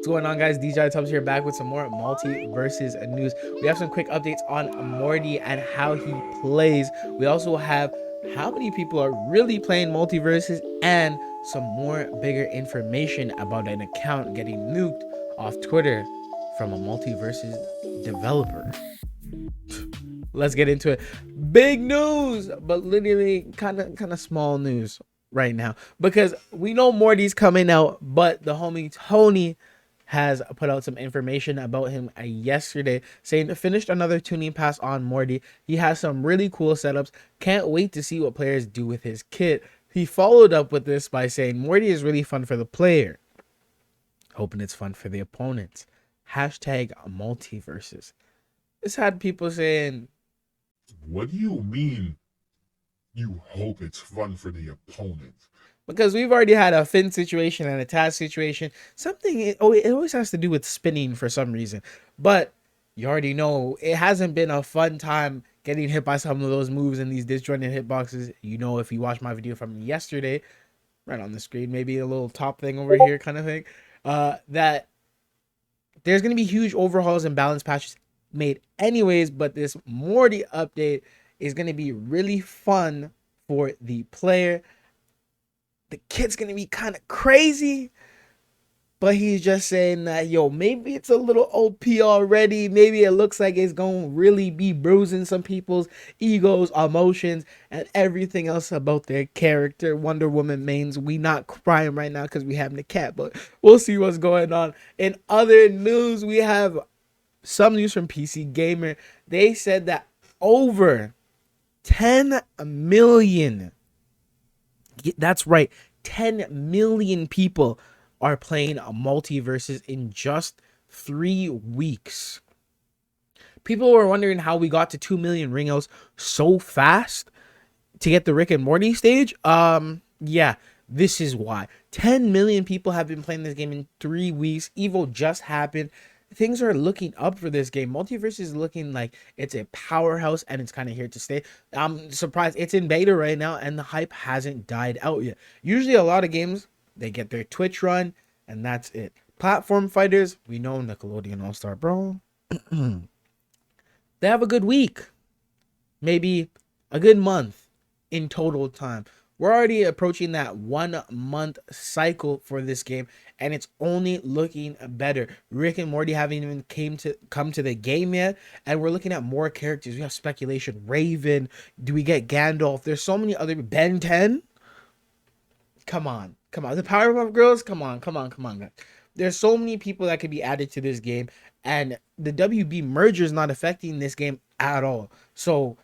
What's going on, guys? DJ iTubz here, back with some more MultiVersus news. We have some quick updates on Morty and how he plays. We also have how many people are really playing MultiVersus and some more bigger information about an account getting nuked off Twitter from a MultiVersus developer. Let's get into it. Big news, but literally kind of small news right now, because we know Morty's coming out, but the homie Tony has put out some information about him yesterday, saying finished another tuning pass on Morty. He has some really cool setups. Can't wait to see what players do with his kit. He followed up with this by saying Morty is really fun for the player, hoping it's fun for the opponents. Hashtag MultiVersus. This had people saying, what do you mean you hope it's fun for the opponent? because we've already had a Finn situation and a Taz situation. Something, it always has to do with spinning for some reason. But you already know it hasn't been a fun time getting hit by some of those moves and these disjointed hitboxes. You know, if you watched my video from yesterday, right on the screen, maybe a little top thing over here kind of thing, that there's going to be huge overhauls and balance patches made anyways. But this Morty update is going to be really fun for the player. The kid's gonna be kind of crazy, but he's just saying that, yo, maybe it's a little OP already. Maybe it looks like it's gonna really be bruising some people's egos, emotions, and everything else about their character. Wonder Woman mains, we not crying right now because we having a cat, but we'll see what's going on. In other news, we have some news from PC Gamer. They said that over 10 million, that's right, 10 million people are playing a MultiVersus in just 3 weeks. People were wondering how we got to 2 million ringouts so fast to get the Rick and Morty stage. Yeah, this is why. 10 million people have been playing this game in 3 weeks. Evo just happened. Things are looking up for this game. MultiVersus is looking like it's a powerhouse and it's kind of here to stay. I'm surprised it's in beta right now and the hype hasn't died out yet. Usually a lot of games, they get their Twitch run and that's it. Platform fighters, we know Nickelodeon All-Star Brawl. They have a good week, maybe a good month in total time. We're already approaching that 1 month cycle for this game, and it's only looking better. Rick and Morty haven't even come to the game yet, and we're looking at more characters. We have speculation. Raven. Do we get Gandalf? There's so many other. Ben 10. Come on. The Powerpuff Girls. Come on, guys. There's so many people that could be added to this game, and the WB merger is not affecting this game at all. So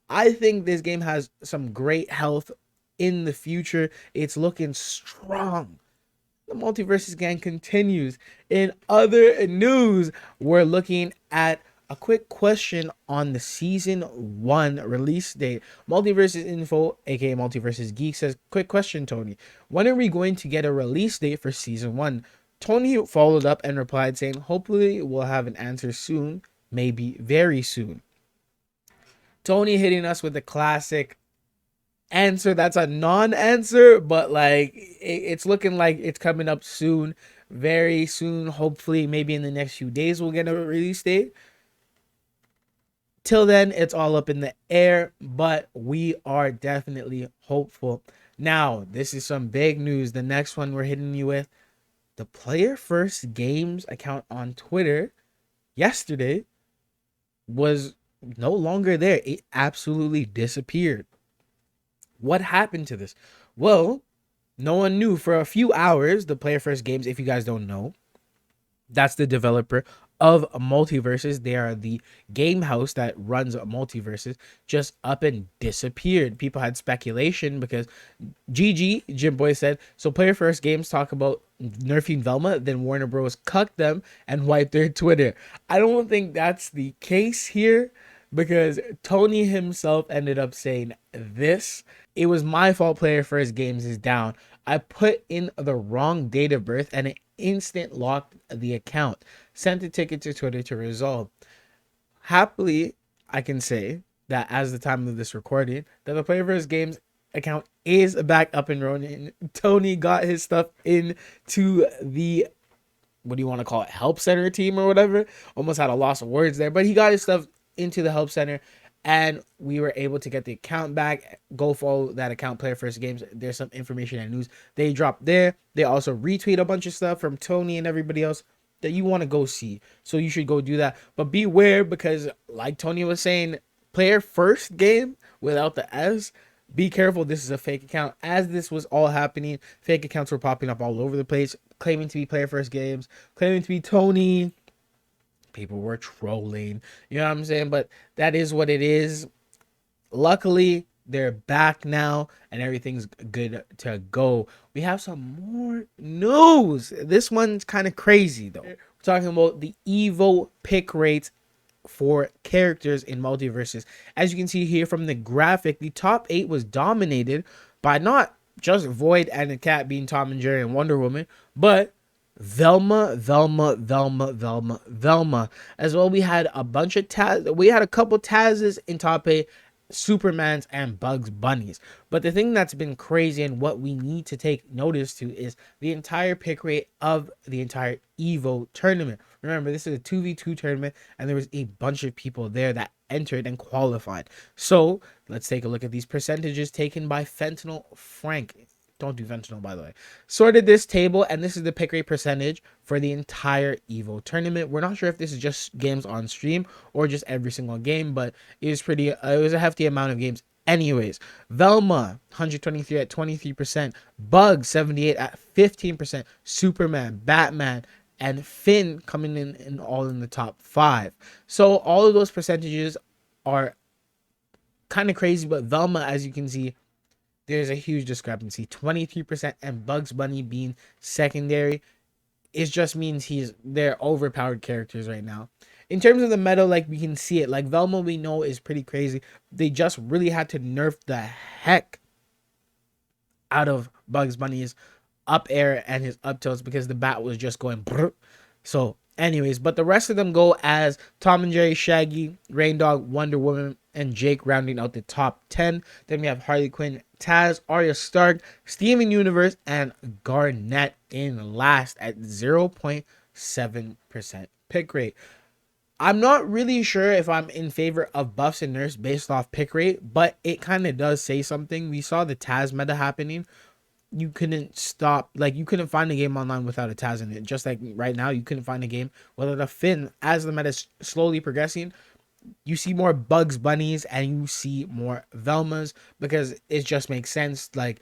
I think this game has some great health in the future. It's looking strong. The MultiVersus gang continues. In other news, we're looking at a quick question on the season 1 release date. MultiVersus Info, aka MultiVersus Geek, says, quick question, Tony. When are we going to get a release date for season 1? Tony followed up and replied saying, hopefully we'll have an answer soon, maybe very soon. Tony hitting us with the classic answer that's a non-answer, but like it's looking like it's coming up soon, very soon. Hopefully maybe in the next few days we'll get a release date. Till then, it's all up in the air, but we are definitely hopeful. Now, this is some big news. The next one we're hitting you with, the Player First Games account on Twitter yesterday was no longer there. It absolutely disappeared. What happened to this? Well, no one knew. For a few hours, the Player First Games, if you guys don't know, that's the developer of MultiVersus. They are the game house that runs MultiVersus, just up and disappeared. People had speculation because Jim Boy said, so Player First Games talk about nerfing Velma, then Warner Bros. Cucked them and wiped their Twitter. I don't think that's the case here, because Tony himself ended up saying this: it was my fault Player First Games is down. I put in the wrong date of birth and it instant locked the account. Sent a ticket to Twitter to resolve. Happily, I can say that as the time of this recording, that the Player First Games account is back up and running. Tony got his stuff into the what do you want to call it, help center team or whatever. Almost had a loss of words there, but he got his stuff into the help center, and we were able to get the account back. Go follow that account, Player First Games. There's some information and news they dropped there. They also retweet a bunch of stuff from Tony and everybody else that you want to go see, so you should go do that. But beware, because like Tony was saying, Player First Game without the S, be careful. This is a fake account. As this was all happening, fake accounts were popping up all over the place, claiming to be Player First Games, claiming to be Tony. People were trolling, you know what I'm saying? But that is what it is. Luckily, they're back now and everything's good to go. We have some more news. This one's kind of crazy though. We're talking about the Evo pick rates for characters in MultiVersus. As you can see here from the graphic, the top 8 was dominated by not just Void and the Cat being Tom and Jerry and Wonder Woman, but Velma. As well, we had a bunch of Taz. We had a couple Tazes in top 8, Supermans and Bugs Bunnies. But the thing that's been crazy and what we need to take notice to is the entire pick rate of the entire Evo tournament. Remember, this is a 2v2 tournament, and there was a bunch of people there that entered and qualified. So let's take a look at these percentages taken by Fentanyl Frank. Don't do fentanyl, by the way. Sorted this table, and this is the pick rate percentage for the entire Evo tournament. We're not sure if this is just games on stream or just every single game, but it was pretty. It was a hefty amount of games. Anyways, Velma 123 at 23%, Bugs 78 at 15%, Superman, Batman, and Finn coming in all in the top 5. So all of those percentages are kind of crazy, but Velma, as you can see, there's a huge discrepancy. 23% and Bugs Bunny being secondary. It just means they're overpowered characters right now. In terms of the meta, like we can see it, like Velma we know is pretty crazy. They just really had to nerf the heck out of Bugs Bunny's up air and his up tilts because the bat was just going brr. So anyways, but the rest of them go as Tom and Jerry, Shaggy, Rain Dog, Wonder Woman, and Jake rounding out the top 10. Then we have Harley Quinn, Taz, Arya Stark, Steven Universe, and Garnet in last at 0.7% pick rate. I'm not really sure if I'm in favor of buffs and nerfs based off pick rate, but it kind of does say something. We saw the Taz meta happening. You couldn't stop, like you couldn't find a game online without a Taz in it. Just like right now, you couldn't find a game without a Finn. As the meta is slowly progressing, you see more Bugs Bunnies and you see more Velmas because it just makes sense. Like,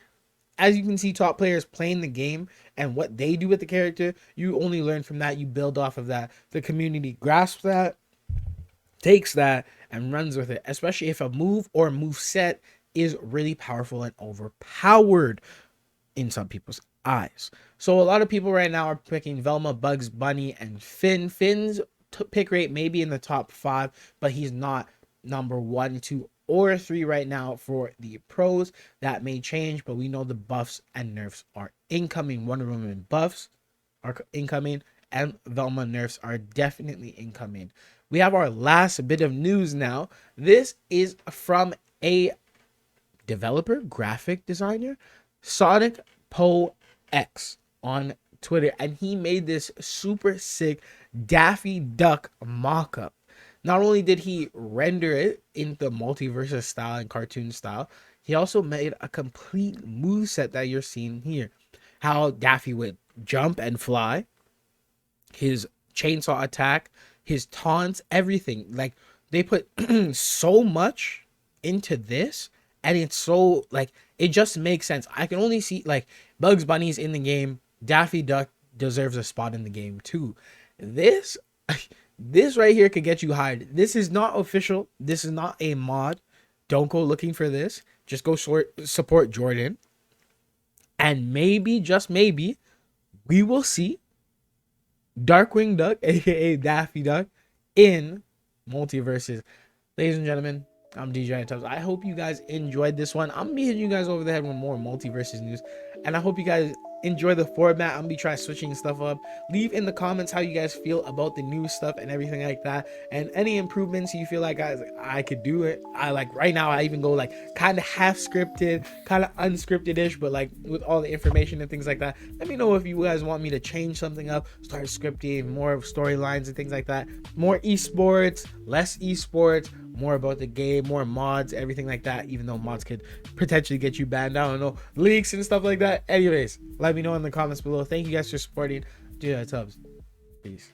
as you can see, top players playing the game and what they do with the character, you only learn from that. You build off of that. The community grasps that, takes that, and runs with it, especially if a move or move set is really powerful and overpowered in some people's eyes. So a lot of people right now are picking Velma, Bugs Bunny, and Finn. Finn's pick rate may be in the top 5, but he's not number 1, 2, or 3 right now for the pros. That may change, but we know the buffs and nerfs are incoming. Wonder Woman buffs are incoming, and Velma nerfs are definitely incoming. We have our last bit of news now. This is from a developer, graphic designer, Sonic Po X on Twitter, and he made this super sick Daffy Duck mock-up. Not only did he render it in the MultiVersus style and cartoon style, he also made a complete moveset that you're seeing here. How Daffy would jump and fly, his chainsaw attack, his taunts, everything. Like, they put so much into this, and it's so, like, it just makes sense. I can only see, like, Bugs Bunny's in the game. Daffy Duck deserves a spot in the game too. This right here could get you hired. This is not official. This is not a mod. Don't go looking for this. Just go support Jordan. And maybe, just maybe, we will see Darkwing Duck, aka Daffy Duck, in MultiVersus. Ladies and gentlemen, I'm DJ iTubz. I hope you guys enjoyed this one. I'm gonna be hitting you guys over the head with more MultiVersus news, and I hope you guys enjoy the format. I'm gonna be trying switching stuff up. Leave in the comments how you guys feel about the new stuff and everything like that, and any improvements you feel like I could do it. I like right now I even go like kind of half scripted, kind of unscripted ish, but like with all the information and things like that. Let me know if you guys want me to change something up, start scripting more storylines and things like that, more esports, less esports, more about the game, more mods, everything like that, even though mods could potentially get you banned, I don't know, leaks and stuff like that. Anyways, let me know in the comments below. Thank you guys for supporting iTubz. Peace.